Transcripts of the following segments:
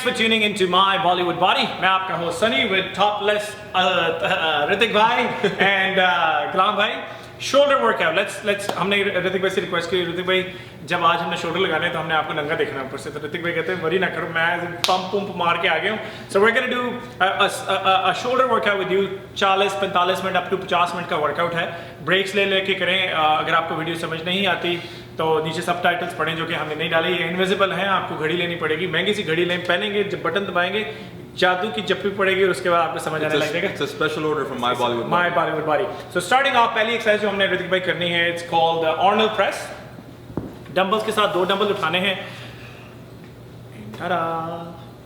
for tuning into my Bollywood body. मैं आपका host Sunny with topless Hrithik भाई and गुलाम भाई. Shoulder workout. Let's हमने ऋतिक भाई से रिक्वेस्ट की, ऋतिक भाई जब आज हमने शोल्डर लगाने तो हमने आपको नंगा देखना ऊपर से, तो ऋतिक भाई कहते हैं वरी ना करो, मैं पंप मार के आ गया हूँ. So we're gonna do a shoulder workout with you. 40-45 minute up to 50 minute का वर्कआउट है. ब्रेक्स ले लेके करें. अगर आपको वीडियो समझ नहीं आती तो नीचे सबटाइटल्स पढ़ें जो कि हमने नहीं डाले, ये इनविजिबल हैं, आपको घड़ी लेनी पड़ेगी, महंगी सी घड़ी लें, पहनेंगे, जब बटन दबाएंगे जादू की जप्पी पड़ेगी और उसके बाद आपको समझ आने लगेगा. It's a special order from my Bollywood body. So starting off, पहली एक्सरसाइज जो हमने ऋतिक भाई करनी है, it's called the Arnold press. Dumbbells के साथ 2 डंबल उठाने हैं.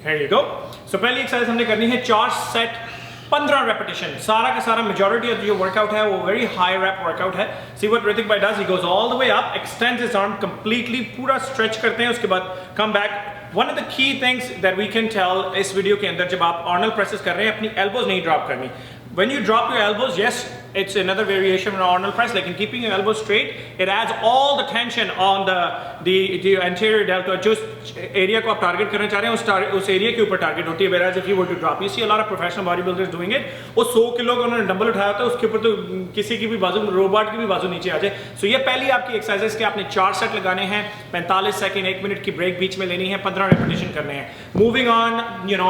Here you go. So पहली एक्सरसाइज हमने करनी है 4 सेट 15 रेपिटेशन. सारा का सारा मेजॉरिटी ऑफ जो वर्कआउट है वो वेरी हाई रैप वर्कआउट है. सी व्हाट ऋतिक भाई does, he goes all the way up, extends his arm completely, पूरा स्ट्रेच करते हैं, उसके बाद come back. One of the key things that we can tell इस वीडियो के अंदर, जब आप आर्नल्ड प्रेसेस कर रहे हैं अपनी एल्बोज नहीं ड्रॉप करनी. When you drop your elbows, yes, it's another variation of Arnold press. Like in keeping your elbows straight, it adds all the tension on the anterior deltoid. जो area को आप target करना चाह रहे हैं उस एरिया के ऊपर टारगेट होती है. Whereas if you were to drop, you see a lot of professional bodybuilders doing it. वो 100 किलो का उन्होंने डंबल उठाया होता है, उसके ऊपर तो किसी की भी बाजू, रोबोट की भी बाजू नीचे आ जाए. So ये पहली आपकी एक्सरसाइज के आपने 4 सेट लगाने हैं, 45 सेकंड, 1 मिनट की ब्रेक बीच में लेनी है, 15 रेपिटेशन करने हैं. मूविंग ऑन,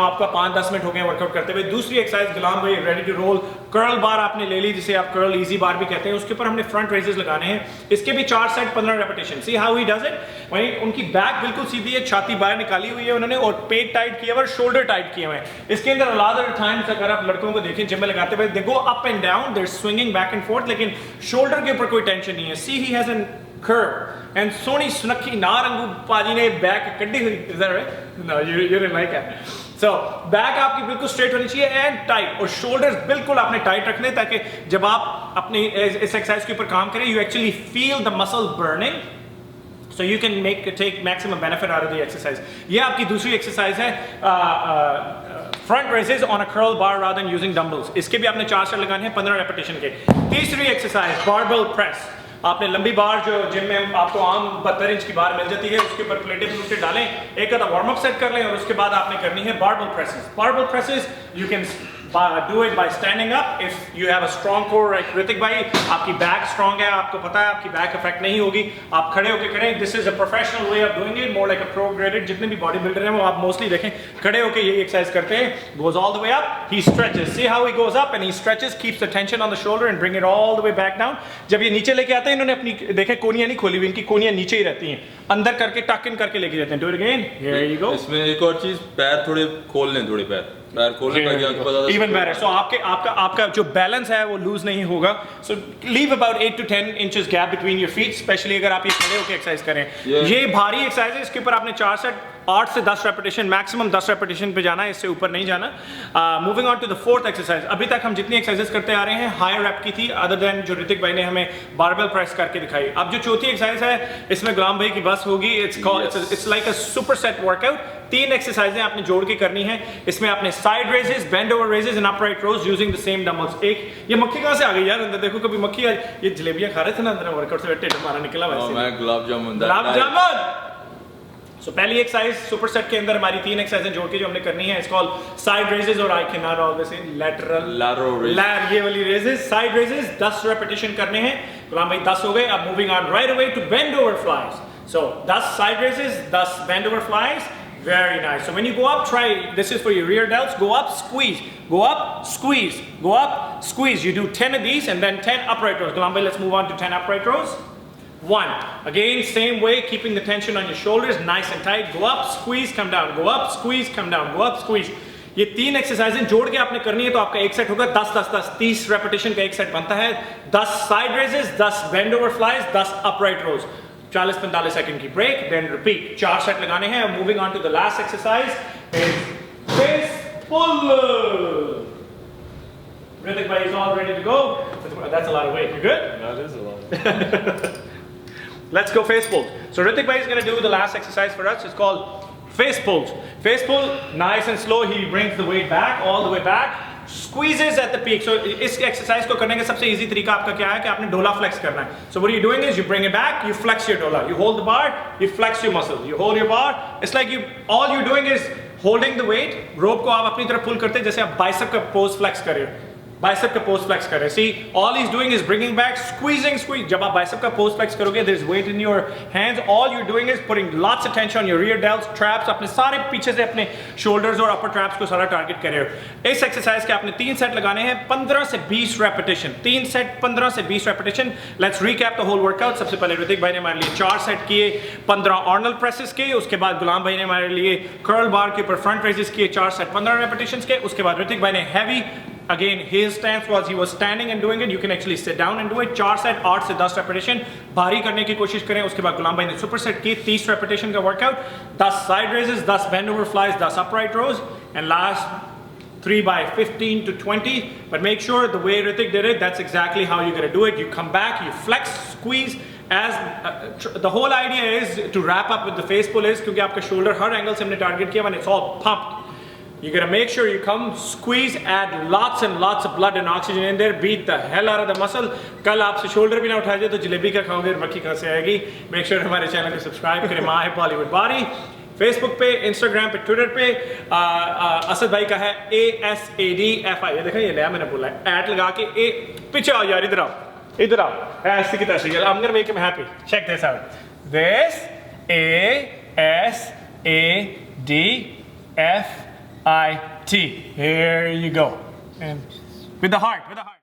आपका 5-10 मिनट हो गए वर्कआउट करते हुए. दूसरी एक्सरसाइज गुलाम भाई रेडी टू रोल. कर्ल बार आपने ले ली, जिसे आप कर्ल इजी बार भी कहते हैं, उसके ऊपर हमने फ्रंट रेजेस लगाने हैं. इसके भी 4 set 15 repetition. See how he does it. वहीं उनकी बैक बिल्कुल सीधी है, छाती बाहर निकाली हुई है उन्होंने, और पेट टाइट किया हुआ, शोल्डर टाइट किए हुए हैं. इसके अंदर अलादर टाइम्स अगर आप लड़कों को देखें जिम में लगाते हुए, they go up and down, they are swinging back and forth, लेकिन शोल्डर के ऊपर कोई टेंशन नहीं है. See he has an curve and सोनी सुनखी नारंगू पाजी ने बैक कड्डी हुई. Is that right? No, you didn't like it. So back आपकी बिल्कुल स्ट्रेट होनी चाहिए एंड टाइट, और शोल्डर्स बिल्कुल आपने टाइट रखने, ताकि जब आप अपनी इस एक्सरसाइज के ऊपर काम करें, you actually feel the muscle burning, so you can take maximum benefit out of the exercise. ये आपकी दूसरी एक्सरसाइज है, front raises on a curl bar rather than using dumbbells. इसके भी आपने 4 सेट लगाने हैं 15 रेपिटेशन के. तीसरी एक्सरसाइज बारबेल प्रेस. आपने लंबी बार जो जिम में आपको आम 72 इंच की बार मिल जाती है, उसके ऊपर प्लेटें डालें, एक आधा वार्म अप सेट कर लें, और उसके बाद आपने करनी है barbell presses. Barbell presses you can do it by standing up if you have a strong core like Hrithik भाई, आपकी बैक स्ट्रॉन्ग है, आपको पता है आपकी बैक इफेक्ट नहीं होगी, आप खड़े होकर करें. This is a professional way of doing it, more like a pro graded. जितने भी बॉडी बिल्डर हैं वो आप मोस्टली देखें खड़े होकर ये एक्सरसाइज करते हैं. Goes all the way up, he stretches, see how he goes up and he stretches, keeps the tension on the shoulder and bring it all the way back down. जब ये नीचे लेके आते हैं, इन्होंने अपनी देखें कोनियां नहीं खोली हुई, इनकी कोनियां नीचे ही रहती हैं, अंदर करके टक इन करके लेके जाते हैं. Do it again. Here you go. इसमें एक और चीज, पैर थोड़े खोल लें, थोड़े पैर खोलने का क्या पता. Even better. So आपका जो बैलेंस है वो लूज नहीं होगा. So leave about 8 to 10 inches gap between your feet, especially अगर आप ये खड़े होकर एक्सरसाइज करें. ये भारी एक्सरसाइज है, इसके ऊपर आपने 4 सेट 8 से 10 रेपिटेशन, मैक्सिमम 10 रेपिटेशन पे जाना है, इससे ऊपर नहीं जाना. Moving on to the fourth exercise. अभी तक हम जितनी एक्सरसाइज करते आ रहे हैं हाई रैप की थी, अदर देन जो ऋतिक भाई ने हमें बारबेल प्रेस करके दिखाई. अब जो चौथी एक्सरसाइज है, इसमें गुलाम भाई की बस होगी. It's like a super set workout. 3 एक्सरसाइजें आपने जोड़ के करनी है. इसमें आपने side raises, bend over raises and upright rows using the same dumbbells. ये मक्खी कहां से आ गई यार अंदर? देखो कभी मक्खी, ये जलेबियां खा रहे थे ना अंदर वर्कआउट से, टेढ़ मारा निकला वैसे. मैं गुलाब जामुन. So पहली एक्सरसाइज सुपर सेट के अंदर हमारी 3 एक्सरसाइजें जोड़ के जो हमने करनी है, इट्स कॉल्ड साइड रेजेस, और I can not always say lateral ये वाली रेजेस, साइड रेजेस. 10 रेपिटेशन करने हैं. गुलाम भाई 10 हो गए. अब moving on right away to bend over flies. So 10 side raises, 10 bend over flies. Very nice. So when you go up, try, this is for your rear delts, go up, squeeze, go up, squeeze, go up, squeeze. You do 10 of these and then 10 upright rows. Gulam bhai, let's move on to 10 upright rows. 1. Again, same way, keeping the tension on your shoulders, nice and tight. Go up, squeeze, come down. Go up, squeeze, come down. Go up, squeeze. ये 3 एक्सरसाइजें जोड़ के आपने करनी है, तो आपका एक set होगा 10-10-10, 30 रेपिटेशन का एक सेट बनता है. 10 side raises, 10 bend over flies, 10 upright rows. 40-45 second की ब्रेक, देन रिपीट. 4 सेट लगाने हैं. Moving on to the last exercise is face pull. Hrithik bhai is all ready to go. That's a lot of weight. You good? That is a lot. Let's go face pulls. So Hrithik bhai is going to do the last exercise for us. It's called face pulls. Face pull, nice and slow. He brings the weight back, all the way back. Squeezes at the peak. So इस exercise को करने का सबसे easy तरीका आपका क्या है कि आपने डोला फ्लेक्स करना है. So what are you doing is you bring it back, you flex your dola. You hold the bar, you flex your muscles. You hold your bar. It's like all you're doing is holding the weight, rope को आप अपनी तरफ पुल करते हैं जैसे आप bicep का pose flex कर रहे हो, बाइसेप का पोज फ्लेक्स कर रहे हैं। See all he is doing is bringing back, squeezing. जब आप बाइसेप का पोज फ्लेक्स करोगे, there is weight in your hands, all you doing is putting lots of tension on your rear delts, traps, अपने सारे पीछे से अपने shoulders और अपर ट्रैप्स को सारा टारगेट कर रहे हो। इस एक्सरसाइज के आपने 3 सेट लगाने हैं, 15 से 20 रेपिटेशन, 3 सेट 15 से 20 repetition. Let's recap the whole workout. सबसे पहले ऋतिक भाई ने हमारे लिए 4 सेट किए, 15 आर्नोल्ड प्रेसेस के। उसके बाद गुलाम भाई ने हमारे लिए कर्ल बार के ऊपर फ्रंट रेजेस किए, 4 सेट 15 रेपिटेशंस के। उसके बाद ऋतिक भाई ने heavy, again his stance was he was standing and doing it, you can actually sit down and do it। 4 set 8 से 10 रेपिटेशन भारी करने की कोशिश करें। उसके बाद गुलाम भाई ने सुपर सेट की, 30 रेपिटेशन का workout, 10 side raises, 10 bend over flies, 10 upright rows, and last 3 by 15 to 20। but make sure the way Ritik did it, that's exactly how you're gonna do it। you come back, you flex, squeeze, as the whole idea is to wrap up with the face pull is क्योंकि आपका shoulder हर angle से हमने target किया, when it's all pumped, you're gonna make sure you come, squeeze, add lots and lots of blood and oxygen in there, beat the hell out of the muscle। कल आपसे shoulder भी ना उठाया जाए तो जलेबी का खाओगे, मक्खी कहाँ से आएगी। मेक श्योर हमारे चैनल को सब्सक्राइब करें, माय बॉलीवुड बॉडी, फेसबुक पे, इंस्टाग्राम पे, ट्विटर पे। असद भाई का है ASADFI, ये देखो ये नया मैंने बोला है, ऐड लगा के ए पीछे आओ यार, इधर आओ, इधर आओ, ऐसे की तरह से। I'm gonna make him happy, check this out, this ASADFIT, here you go, and with the heart, with the heart।